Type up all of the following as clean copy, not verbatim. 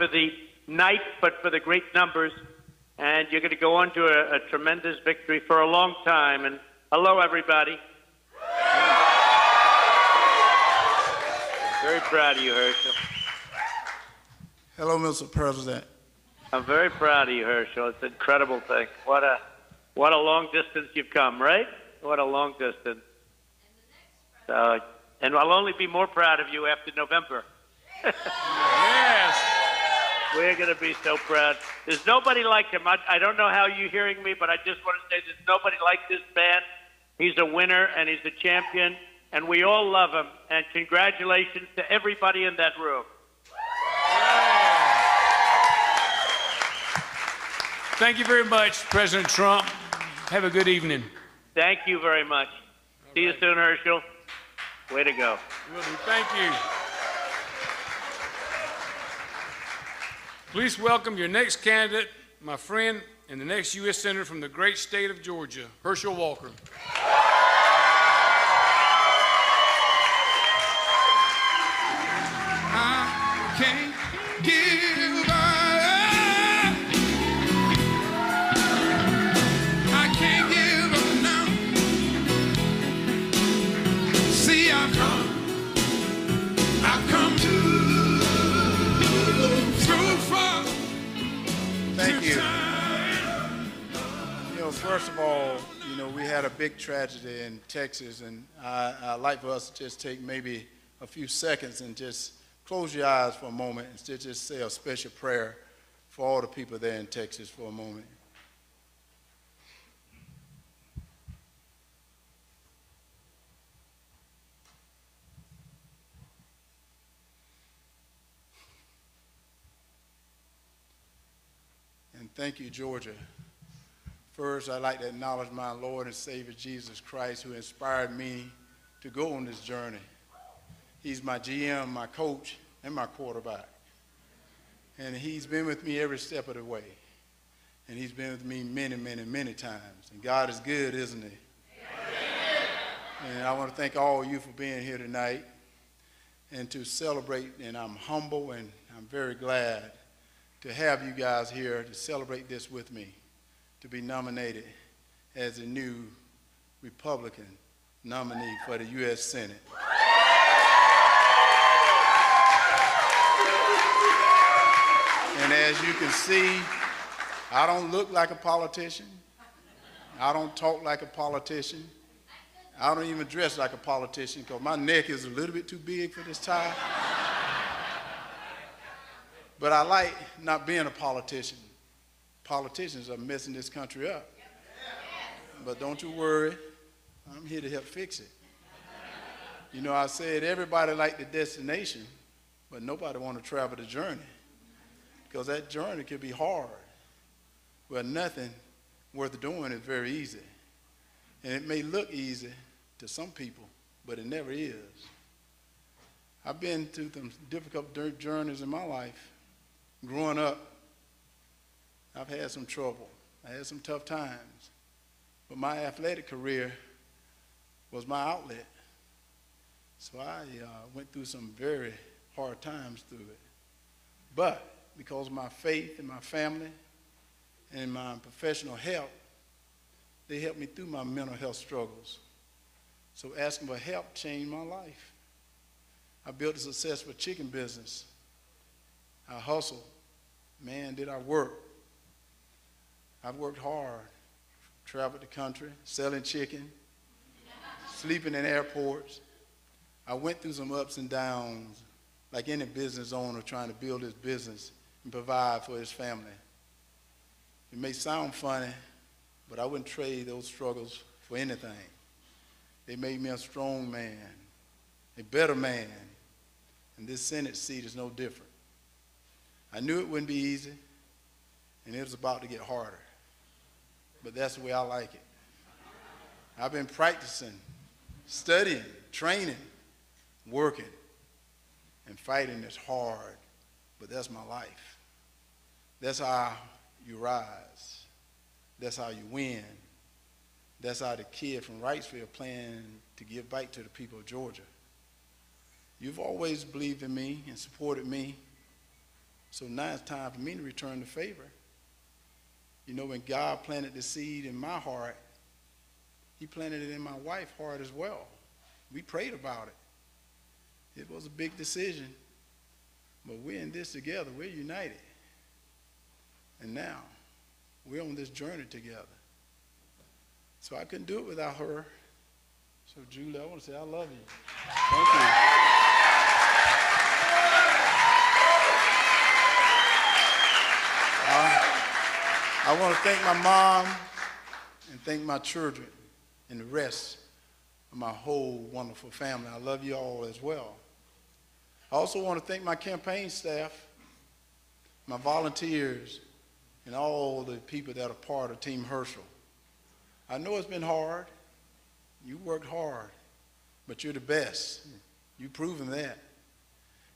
for the night, but for the great numbers. And you're going to go on to a tremendous victory for a long time. And hello, everybody. Very proud of you, Herschel. Hello, Mr. President. I'm very proud of you, Herschel. It's an incredible thing. What a long distance you've come, right? What a long distance. And I'll only be more proud of you after November. Yes. We're going to be so proud. There's nobody like him. I don't know how you're hearing me, but I just want to say there's nobody like this man. He's a winner, and he's a champion, and we all love him. And congratulations to everybody in that room. Thank you very much, President Trump. Have a good evening. Thank you very much. See you soon, Herschel. Way to go. Will do. Thank you. Please welcome your next candidate, my friend, and the next U.S. Senator from the great state of Georgia, Herschel Walker. I can't give up. I can't give up now. See, I've come through far. Thank you. You know, first of all, you know, we had a big tragedy in Texas, and I'd like for us to just take maybe a few seconds and just close your eyes for a moment and just say a special prayer for all the people there in Texas for a moment. And thank you, Georgia. First, I'd like to acknowledge my Lord and Savior Jesus Christ, who inspired me to go on this journey. He's my GM, my coach, and my quarterback. And he's been with me every step of the way. And he's been with me many, many, many times. And God is good, isn't he? Amen. And I want to thank all of you for being here tonight and to celebrate. And I'm humble and I'm very glad to have you guys here to celebrate this with me, to be nominated as a new Republican nominee for the U.S. Senate. And as you can see, I don't look like a politician. I don't talk like a politician. I don't even dress like a politician because my neck is a little bit too big for this tie. But I like not being a politician. Politicians are messing this country up. But don't you worry, I'm here to help fix it. You know, I said everybody like the destination, but nobody want to travel the journey. Because that journey can be hard. Well, nothing worth doing is very easy. And it may look easy to some people, but it never is. I've been through some difficult journeys in my life. Growing up, I've had some trouble. I had some tough times. But my athletic career was my outlet. So I went through some very hard times through it. But because of my faith and my family and my professional help, they helped me through my mental health struggles. So asking for help changed my life. I built a successful chicken business. I hustled. Man, did I work. I've worked hard. Traveled the country, selling chicken, sleeping in airports. I went through some ups and downs, like any business owner trying to build his business and provide for his family. It may sound funny, but I wouldn't trade those struggles for anything. They made me a strong man, a better man, and this Senate seat is no different. I knew it wouldn't be easy, and it was about to get harder, but that's the way I like it. I've been practicing, studying, training, working, and fighting is hard, but that's my life. That's how you rise. That's how you win. That's how the kid from Wrightsville planned to give back to the people of Georgia. You've always believed in me and supported me, So now it's time for me to return the favor. You know, when God planted the seed in my heart, he planted it in my wife's heart as well. We prayed about it. It was a big decision, but we're in this together. We're united. And now we're on this journey together. So I couldn't do it without her. So Julie, I want to say I love you. Thank you. I want to thank my mom and thank my children and the rest of my whole wonderful family. I love you all as well. I also want to thank my campaign staff, my volunteers, and all the people that are part of Team Herschel. I know it's been hard. You worked hard, but you're the best. You've proven that.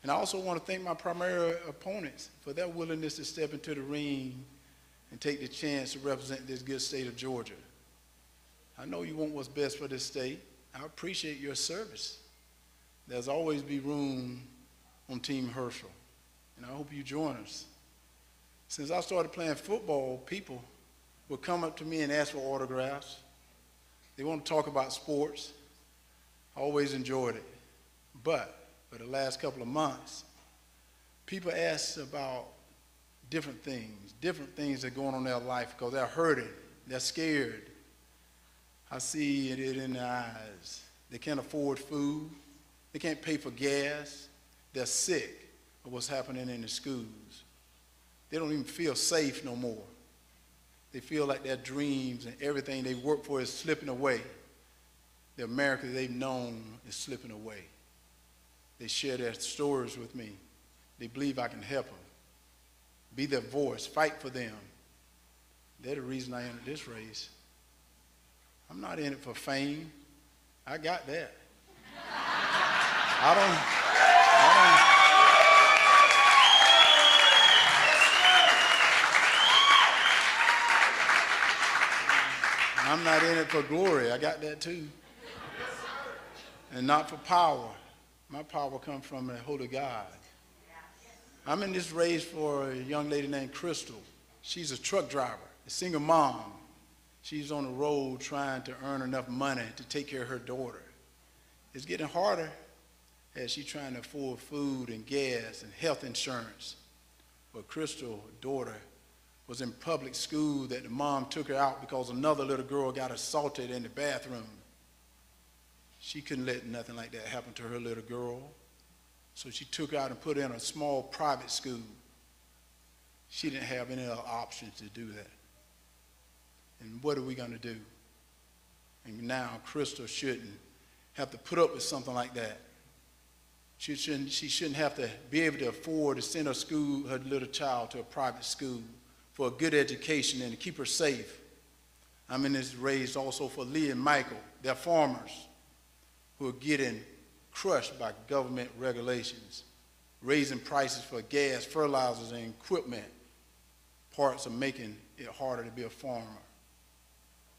And I also want to thank my primary opponents for their willingness to step into the ring and take the chance to represent this good state of Georgia. I know you want what's best for this state. I appreciate your service. There's always be room on Team Herschel, and I hope you join us. Since I started playing football, people would come up to me and ask for autographs. They want to talk about sports. I always enjoyed it. But for the last couple of months, people ask about different things that are going on in their life because they're hurting, they're scared. I see it in their eyes. They can't afford food. They can't pay for gas. They're sick of what's happening in the schools. They don't even feel safe no more. They feel like their dreams and everything they work for is slipping away. The America they've known is slipping away. They share their stories with me. They believe I can help them. Be their voice, fight for them. They're the reason I entered this race. I'm not in it for fame. I got that. I'm not in it for glory. I got that too. And not for power. My power comes from the Holy God. I'm in this race for a young lady named Crystal. She's a truck driver, a single mom. She's on the road trying to earn enough money to take care of her daughter. It's getting harder as she's trying to afford food and gas and health insurance. But Crystal's daughter was in public school that the mom took her out because another little girl got assaulted in the bathroom. She couldn't let nothing like that happen to her little girl. So she took her out and put her in a small private school. She didn't have any other options to do that. And what are we going to do? And now Crystal shouldn't have to put up with something like that. She shouldn't have to be able to afford to send her little child to a private school for a good education and to keep her safe. I'm in this race also for Lee and Michael. They're farmers who are getting crushed by government regulations, raising prices for gas, fertilizers, and equipment. Parts are making it harder to be a farmer.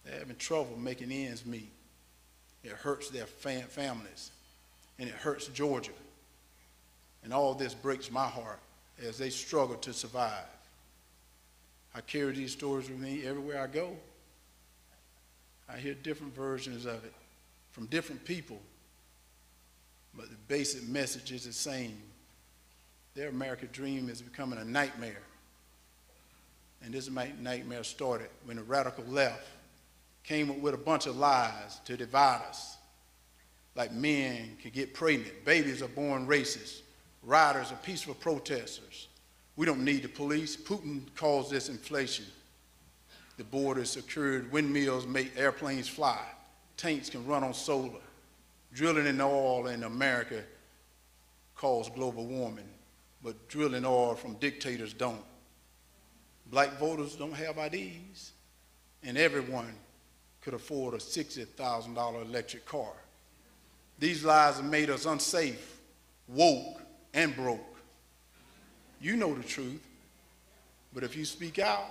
They're having trouble making ends meet. It hurts their families, and it hurts Georgia. And all this breaks my heart as they struggle to survive. I carry these stories with me everywhere I go. I hear different versions of it from different people, but the basic message is the same. Their American dream is becoming a nightmare. And this nightmare started when the radical left came up with a bunch of lies to divide us. Like men can get pregnant, babies are born racist, rioters are peaceful protesters. We don't need the police. Putin caused this inflation. The border is secured, windmills make airplanes fly, tanks can run on solar. Drilling in oil in America caused global warming, but drilling oil from dictators don't. Black voters don't have IDs, and everyone could afford a $60,000 electric car. These lies have made us unsafe, woke, and broke. You know the truth, but if you speak out,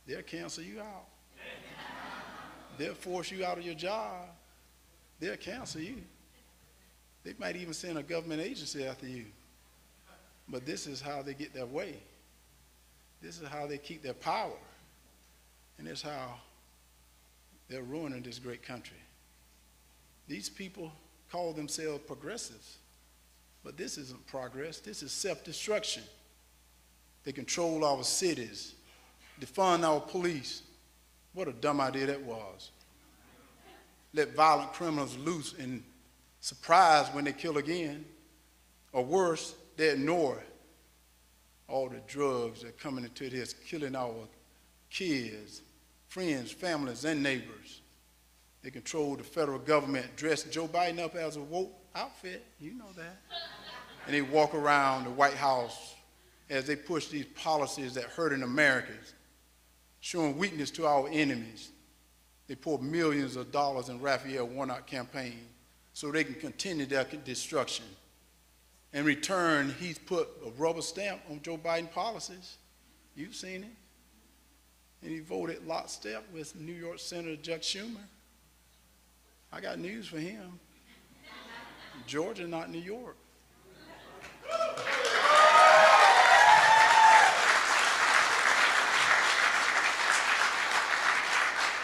they'll cancel you out. They'll force you out of your job. They'll cancel you. They might even send a government agency after you. But this is how they get their way. This is how they keep their power. And this is how they're ruining this great country. These people call themselves progressives, but this isn't progress. This is self-destruction. They control our cities, defund our police. What a dumb idea that was. Let violent criminals loose and surprise when they kill again. Or worse, they ignore all the drugs that are coming into this, killing our kids, friends, families, and neighbors. They control the federal government, dress Joe Biden up as a woke outfit, you know that. And they walk around the White House as they push these policies that hurting Americans, showing weakness to our enemies. They pour millions of dollars in Raphael Warnock campaign so they can continue their destruction. In return, he's put a rubber stamp on Joe Biden policies. You've seen it. And he voted lockstep with New York Senator Chuck Schumer. I got news for him. Georgia, not New York.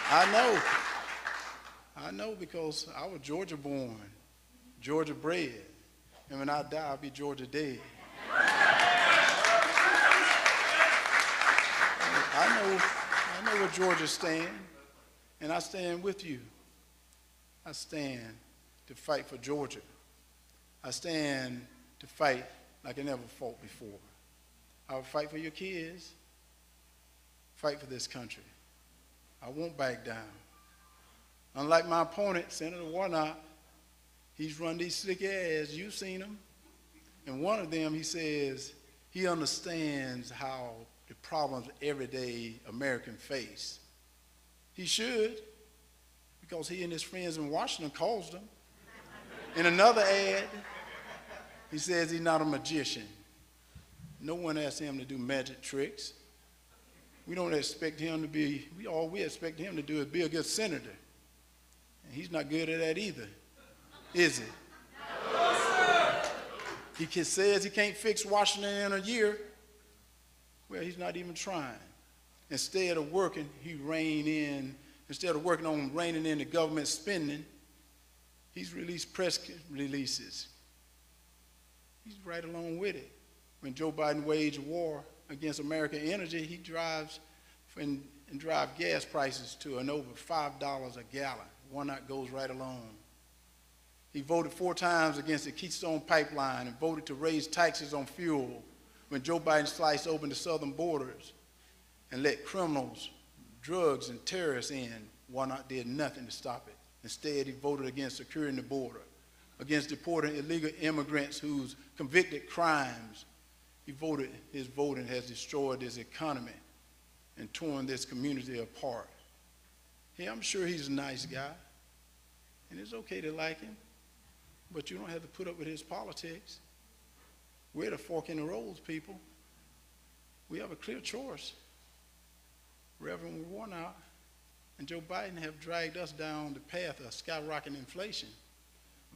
I know because I was Georgia born, Georgia bred. And when I die, I'll be Georgia dead. I know where Georgia stands, and I stand with you. I stand to fight for Georgia. I stand to fight like I never fought before. I will fight for your kids, fight for this country. I won't back down. Unlike my opponent, Senator Warnock, he's run these slick ads. You've seen them. And one of them, he says he understands how the problems everyday Americans face. He should, because he and his friends in Washington caused them. In another ad, he says he's not a magician. No one asked him to do magic tricks. We don't expect him to be, all we expect him to do is be a good senator. And he's not good at that either, is he? He says he can't fix Washington in a year. Well, he's not even trying. Instead of working, instead of working on reining in the government spending, he's released press releases. He's right along with it. When Joe Biden waged war against American energy, he drives and drive gas prices to an over $5 a gallon. Warnock goes right along. He voted 4 times against the Keystone Pipeline and voted to raise taxes on fuel when Joe Biden sliced open the southern borders and let criminals, drugs, and terrorists in. Warnock did nothing to stop it. Instead, he voted against securing the border, against deporting illegal immigrants whose convicted crimes. His voting has destroyed this economy and torn this community apart. Yeah, I'm sure he's a nice guy, and it's okay to like him, but you don't have to put up with his politics. We're at a fork in the roads, people. We have a clear choice. Reverend Warnock and Joe Biden have dragged us down the path of skyrocketing inflation,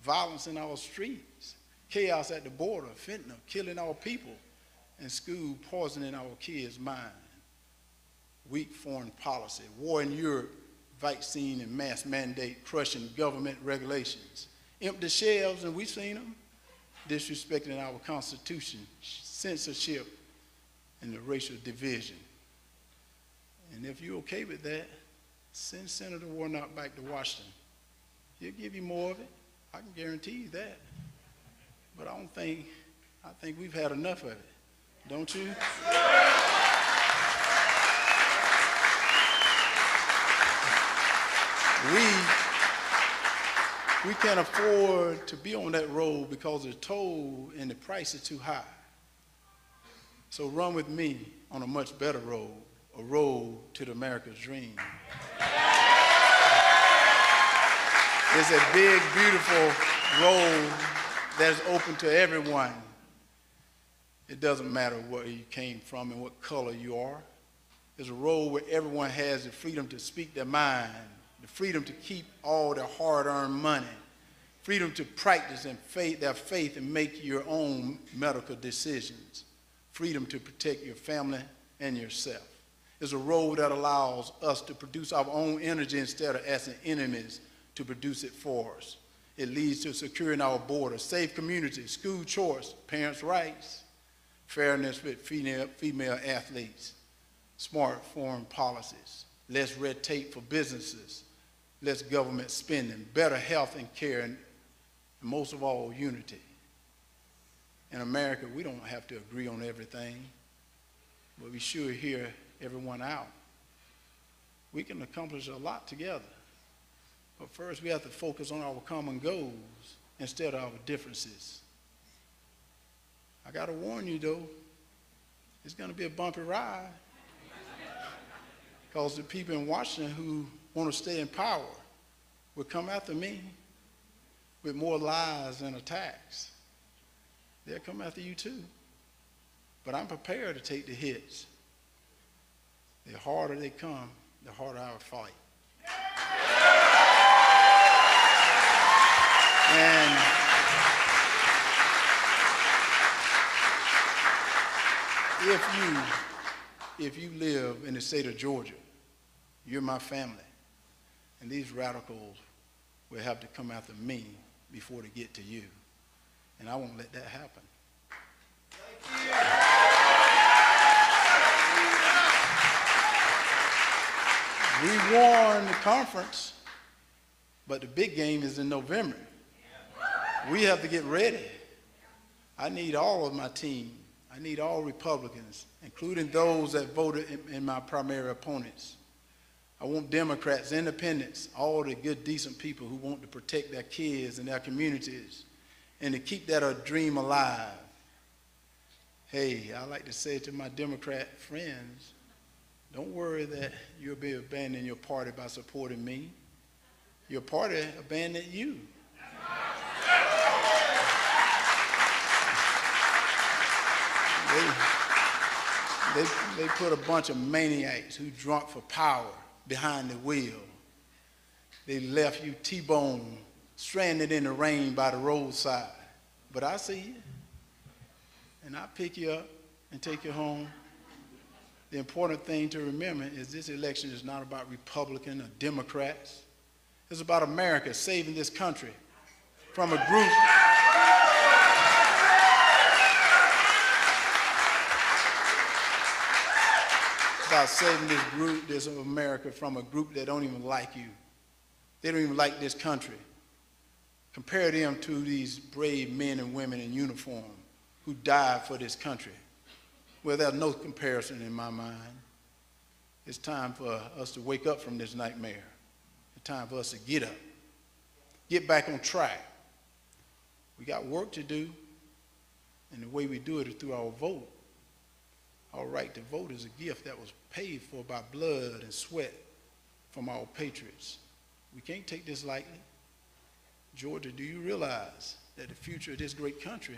violence in our streets, chaos at the border, fentanyl, killing our people, and school poisoning our kids' mind. Weak foreign policy, war in Europe, vaccine and mass mandate crushing government regulations, empty shelves, and we've seen them, disrespecting our Constitution, censorship, and the racial division. And if you're okay with that, send Senator Warnock back to Washington. He'll give you more of it. I can guarantee you that. But I think we've had enough of it. Don't you? We can't afford to be on that road because the toll and the price is too high. So run with me on a much better road, a road to the America's dream. It's a big, beautiful road that is open to everyone. It doesn't matter where you came from and what color you are. It's a road where everyone has the freedom to speak their mind, the freedom to keep all their hard-earned money, freedom to practice and their faith and make your own medical decisions, freedom to protect your family and yourself. It's a road that allows us to produce our own energy instead of asking enemies to produce it for us. It leads to securing our borders, safe communities, school choice, parents' rights, fairness with female athletes, smart foreign policies, less red tape for businesses, less government spending, better health and care, and most of all, unity. In America, we don't have to agree on everything, but we sure hear everyone out. We can accomplish a lot together. But first, we have to focus on our common goals instead of our differences. I got to warn you, though, it's going to be a bumpy ride. Because the people in Washington who want to stay in power will come after me with more lies and attacks. They'll come after you, too. But I'm prepared to take the hits. The harder they come, the harder I will fight. And if you live in the state of Georgia, you're my family. And these radicals will have to come after me before they get to you. And I won't let that happen. We won the conference, but the big game is in November. We have to get ready. I need all of my team. I need all Republicans, including those that voted in my primary opponents. I want Democrats, independents, all the good, decent people who want to protect their kids and their communities and to keep that dream alive. Hey, I like to say to my Democrat friends, don't worry that you'll be abandoning your party by supporting me. Your party abandoned you. They put a bunch of maniacs who drunk for power behind the wheel. They left you T-bone, stranded in the rain by the roadside. But I see you, and I pick you up and take you home. The important thing to remember is this election is not about Republicans or Democrats. It's about America saving this country from a group about saving this America from a group that don't even like you. They don't even like this country. Compare them to these brave men and women in uniform who died for this country. Well, there's no comparison in my mind. It's time for us to wake up from this nightmare. It's time for us to get up, get back on track. We got work to do, and the way we do it is through our vote. Our right to vote is a gift that was paid for by blood and sweat from our patriots. We can't take this lightly. Georgia, do you realize that the future of this great country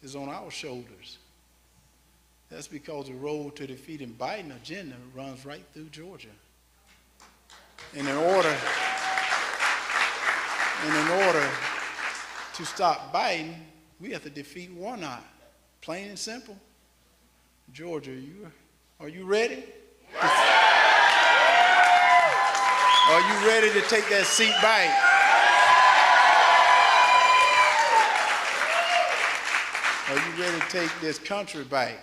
is on our shoulders? That's because the road to defeating Biden's agenda runs right through Georgia. And in order to stop Biden, we have to defeat Warnock. Plain and simple. Georgia, are you ready? Are you ready to take that seat back? Are you ready to take this country back?